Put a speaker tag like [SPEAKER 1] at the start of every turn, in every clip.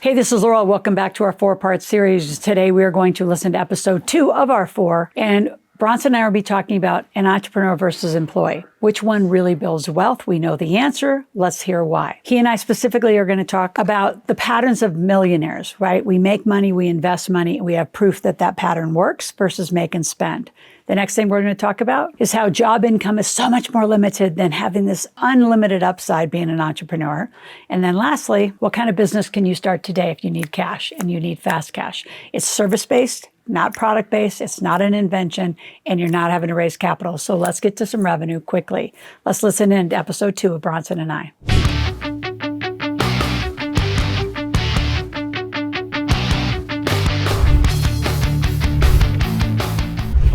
[SPEAKER 1] Hey, this is Loral. Welcome back to our 4-part series. Today, we are going to listen to episode 2 of our 4. And Bronson and I will be talking about an entrepreneur versus employee. Which one really builds wealth? We know the answer. Let's hear why. He and I specifically are going to talk about the patterns of millionaires, right? We make money, we invest money, and we have proof that that pattern works versus make and spend. The next thing we're going to talk about is how job income is so much more limited than having this unlimited upside being an entrepreneur. And then lastly, what kind of business can you start today if you need cash and you need fast cash? It's service-based, not product-based. It's not an invention, and you're not having to raise capital. So let's get to some revenue quickly. Let's listen in to episode 2 of Bronson and I.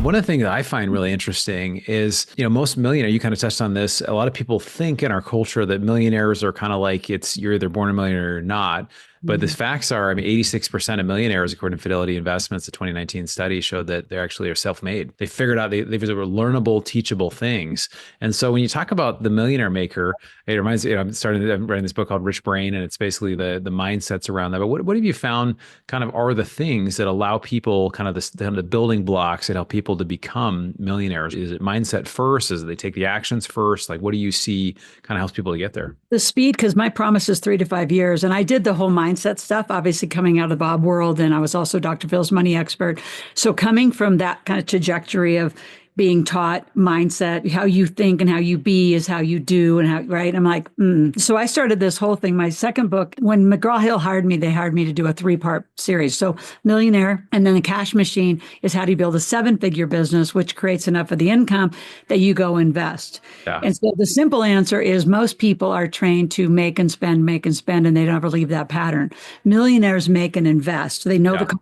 [SPEAKER 2] One of the things that I find really interesting is, most millionaires, you kind of touched on this. A lot of people think in our culture that millionaires are kind of like you're either born a millionaire or not. But the facts are, 86% of millionaires, according to Fidelity Investments, the 2019 study showed that they actually are self-made. They figured out they were learnable, teachable things. And so when you talk about the millionaire maker, it reminds me, I'm writing this book called Rich Brain, and it's basically the mindsets around that. But what have you found kind of are the things that allow people kind of the building blocks that help people to become millionaires? Is it mindset first? Is it they take the actions first? Like, what do you see kind of helps people to get there?
[SPEAKER 1] The speed, because my promise is 3 to 5 years. And I did the whole mindset stuff, obviously coming out of the Bob world. And I was also Dr. Phil's money expert. So coming from that kind of trajectory of being taught mindset, how you think and how you be is how you do, and how, right? I'm like, So I started this whole thing. My second book, when McGraw-Hill hired me, they hired me to do a 3-part series. So Millionaire, and then the Cash Machine is how do you build a 7-figure business, which creates enough of the income that you go invest. Yeah. And so the simple answer is most people are trained to make and spend, and they don't ever leave that pattern. Millionaires make and invest. They know the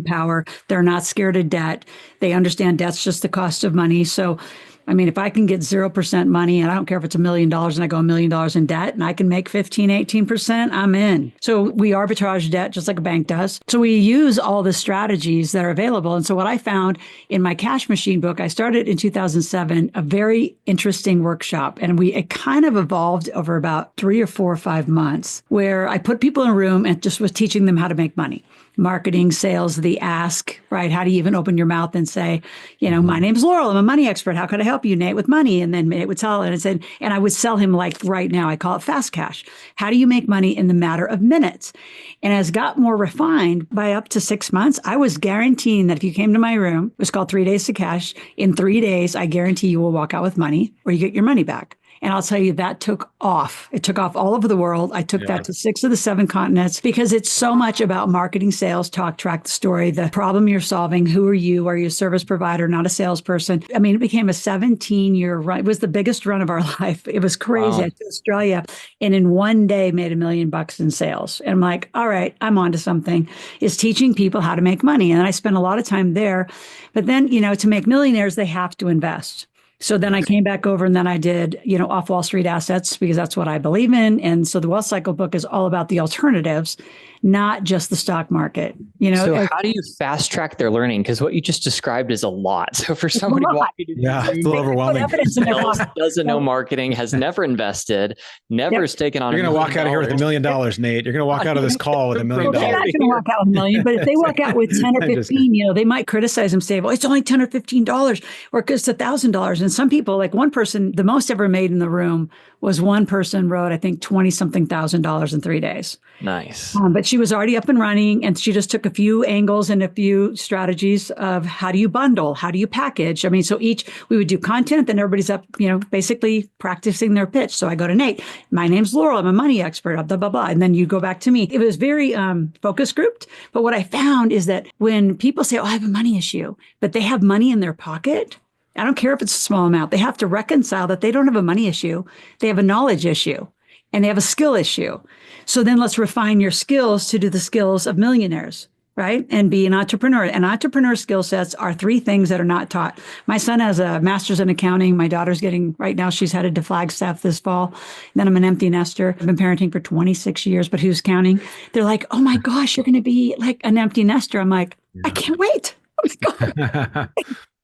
[SPEAKER 1] power. They're not scared of debt. They understand debt's just the cost of money. So, if I can get 0% money, and I don't care if it's $1 million and I go $1 million in debt and I can make 15, 18%, I'm in. So we arbitrage debt just like a bank does. So we use all the strategies that are available. And so what I found in my Cash Machine book, I started in 2007, a very interesting workshop. And it kind of evolved over about 3 or 4 or 5 months where I put people in a room and just was teaching them how to make money. Marketing, sales, the ask, right? How do you even open your mouth and say, my name's Loral, I'm a money expert. How can I help you, Nate, with money? And then Nate would tell it and I would sell him like right now, I call it fast cash. How do you make money in the matter of minutes? And as it got more refined by up to 6 months, I was guaranteeing that if you came to my room, it was called 3 days to cash. In 3 days, I guarantee you will walk out with money or you get your money back. And I'll tell you, that took off. It took off all over the world. I took that to 6 of the 7 continents because it's so much about marketing, sales, talk, track the story, the problem you're solving. Who are you? Are you a service provider, not a salesperson? It became a 17-year run. It was the biggest run of our life. It was crazy. Wow. I went to Australia and in one day made $1 million in sales. And I'm like, all right, I'm onto something. Is teaching people how to make money. And I spent a lot of time there. But then, to make millionaires, they have to invest. So then I came back over and then I did, off Wall Street assets because that's what I believe in. And so the Wealth Cycle book is all about the alternatives, not just the stock market.
[SPEAKER 3] So how do you fast track their learning? Because what you just described is a lot. So for somebody walking into
[SPEAKER 2] it's a little overwhelming.
[SPEAKER 3] Doesn't know marketing, has never invested, never has taken on.
[SPEAKER 2] You're going to walk out of here with $1 million, Nate. You're going to walk out of this call with $1 million.
[SPEAKER 1] They're not going to walk out with $1 million, but if they walk out with 10 or 15, they might criticize them, say, well, it's only $10 or $15, or it's $1,000. And some people, like one person, the most ever made in the room was one person wrote, I think, 20-something thousand dollars in 3 days.
[SPEAKER 3] Nice.
[SPEAKER 1] But she was already up and running, and she just took a few angles and a few strategies of how do you bundle, how do you package. So we would do content, then everybody's up, basically practicing their pitch. So I go to Nate, my name's Loral, I'm a money expert, blah, blah, blah. And then you go back to me. It was very focus grouped. But what I found is that when people say, oh, I have a money issue, but they have money in their pocket, I don't care if it's a small amount. They have to reconcile that they don't have a money issue. They have a knowledge issue and they have a skill issue. So then let's refine your skills to do the skills of millionaires, right? And be an entrepreneur. And entrepreneur skill sets are 3 things that are not taught. My son has a master's in accounting. My daughter's right now, she's headed to Flagstaff this fall. Then I'm an empty nester. I've been parenting for 26 years, but who's counting? They're like, oh my gosh, you're going to be like an empty nester. I'm like, I can't wait. Oh my God.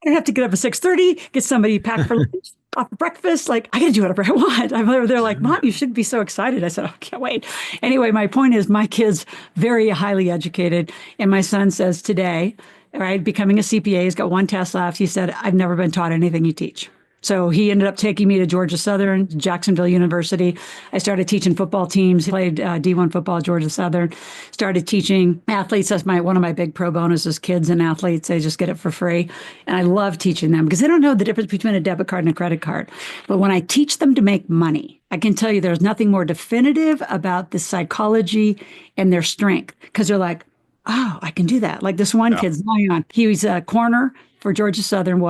[SPEAKER 1] I don't have to get up at 6:30, get somebody packed for lunch. off for breakfast. Like, I got to do whatever I want. They're like, Mom, you should be so excited. I said, oh, I can't wait. Anyway, my point is my kid's very highly educated. And my son says today, right, becoming a CPA, he's got one test left. He said, I've never been taught anything you teach. So he ended up taking me to Georgia Southern, Jacksonville University. I started teaching football teams, played D1 football at Georgia Southern, started teaching athletes. That's one of my big pro bonuses, kids and athletes. They just get it for free. And I love teaching them because they don't know the difference between a debit card and a credit card. But when I teach them to make money, I can tell you there's nothing more definitive about the psychology and their strength, because they're like, oh, I can do that. Like this one kid, Zion, he was a corner for Georgia Southern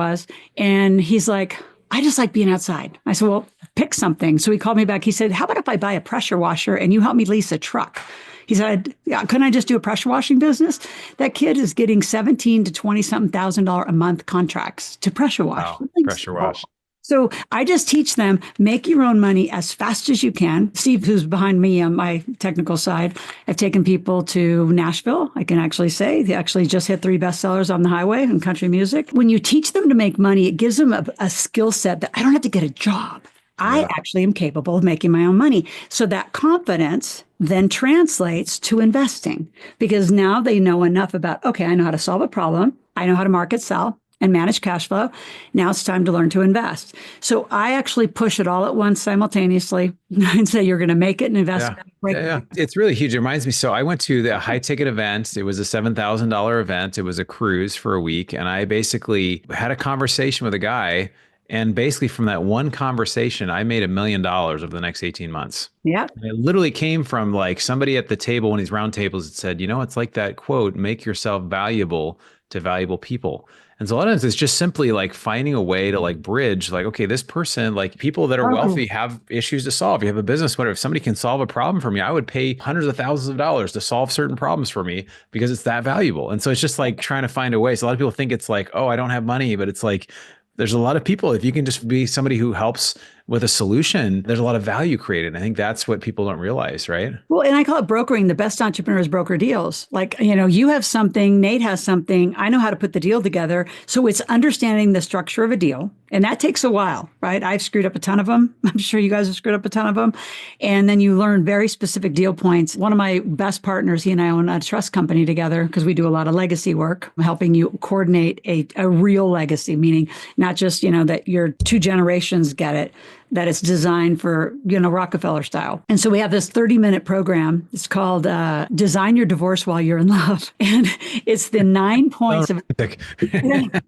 [SPEAKER 1] and he's like, I just like being outside. I said, well, pick something. So he called me back. He said, how about if I buy a pressure washer and you help me lease a truck? He said, yeah, couldn't I just do a pressure washing business? That kid is getting $17,000 to $20-something thousand a month contracts to pressure wash.
[SPEAKER 2] Wow. Pressure wash.
[SPEAKER 1] So I just teach them, make your own money as fast as you can. Steve, who's behind me on my technical side, I've taken people to Nashville. I can actually say they actually just hit 3 bestsellers on the highway in country music. When you teach them to make money, it gives them a skill set that I don't have to get a job. I actually am capable of making my own money. So that confidence then translates to investing, because now they know enough about, okay, I know how to solve a problem. I know how to market, sell, and manage cash flow. Now it's time to learn to invest. So I actually push it all at once simultaneously and say, you're going to make it and invest.
[SPEAKER 2] Yeah. It's really huge. It reminds me. So I went to the high ticket event. It was a $7,000 event. It was a cruise for a week. And I basically had a conversation with a guy. And basically from that one conversation, I made $1 million over the next 18 months.
[SPEAKER 1] Yeah.
[SPEAKER 2] And it literally came from like somebody at the table, one of these round tables, that said, it's like that quote, make yourself valuable to valuable people. And so a lot of times it's just simply like finding a way to like bridge, like, okay, this person, like people that are wealthy have issues to solve. You have a business, whatever. If somebody can solve a problem for me, I would pay hundreds of thousands of dollars to solve certain problems for me because it's that valuable. And so it's just like trying to find a way. So a lot of people think it's like, oh, I don't have money, but it's like, there's a lot of people, if you can just be somebody who helps with a solution, there's a lot of value created. I think that's what people don't realize, right?
[SPEAKER 1] Well, and I call it brokering. The best entrepreneurs broker deals. Like, you have something, Nate has something, I know how to put the deal together. So it's understanding the structure of a deal. And that takes a while, right? I've screwed up a ton of them. I'm sure you guys have screwed up a ton of them. And then you learn very specific deal points. One of my best partners, he and I own a trust company together because we do a lot of legacy work, helping you coordinate a real legacy, meaning not just, that your 2 generations get it, that it's designed for, Rockefeller style. And so we have this 30-minute program. It's called Design Your Divorce While You're in Love. And it's the 9 points of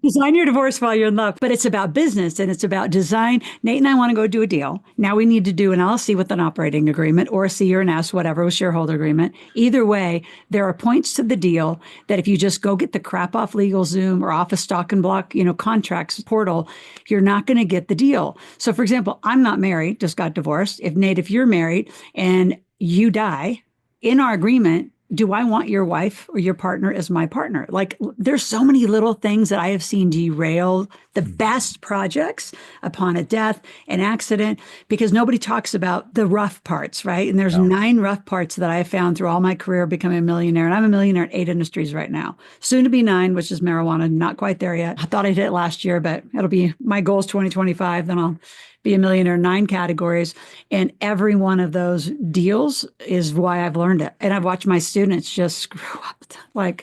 [SPEAKER 1] design your divorce while you're in love. But it's about business and it's about design. Nate and I want to go do a deal. Now we need to do an LLC with an operating agreement or a C or an S, whatever, with shareholder agreement. Either way, there are points to the deal that if you just go get the crap off LegalZoom or off a stock and block, contracts portal, you're not going to get the deal. So for example, I'm not married, just got divorced. If you're married and you die, in our agreement, do I want your wife or your partner as my partner? Like, there's so many little things that I have seen derail the best projects upon a death, an accident, because nobody talks about the rough parts, right? And there's 9 rough parts that I have found through all my career becoming a millionaire. And I'm a millionaire in 8 industries right now. Soon to be 9, which is marijuana. Not quite there yet. I thought I'd hit it last year, but it'll be my goal is 2025. Then I'll be a millionaire in 9 categories. And every one of those deals is why I've learned it. And I've watched my students just screw up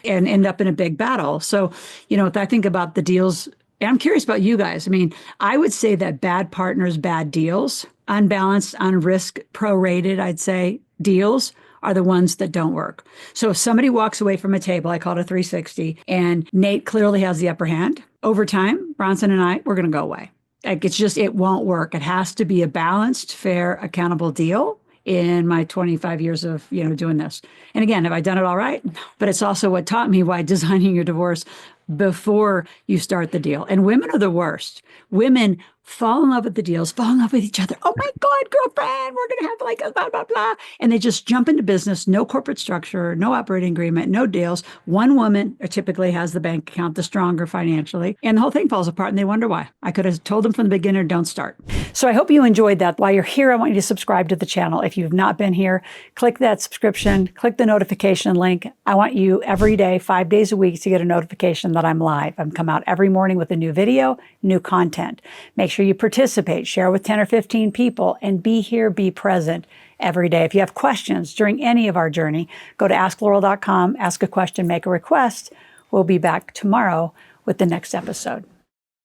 [SPEAKER 1] and end up in a big battle. So, if I think about the deals, and I'm curious about you guys. I mean, I would say that bad partners, bad deals, unbalanced, unrisk, prorated, I'd say deals are the ones that don't work. So if somebody walks away from a table, I call it a 360, and Nate clearly has the upper hand, over time, Bronson and I, we're going to go away. Like, it won't work. It has to be a balanced, fair, accountable deal in my 25 years of, doing this. And again, have I done it all right? But it's also what taught me why designing your divorce before you start the deal. And women are the worst. Women fall in love with the deals, fall in love with each other. Oh my God, girlfriend, we're going to have like a blah, blah, blah. And they just jump into business, no corporate structure, no operating agreement, no deals. One woman typically has the bank account, the stronger financially, and the whole thing falls apart and they wonder why. I could have told them from the beginning, don't start. So I hope you enjoyed that. While you're here, I want you to subscribe to the channel. If you've not been here, click that subscription, click the notification link. I want you every day, 5 days a week to get a notification that I'm live. I'm come out every morning with a new video, new content. Make sure you participate, share with 10 or 15 people, and be here, be present every day. If you have questions during any of our journey, go to askloral.com, ask a question, make a request. We'll be back tomorrow with the next episode.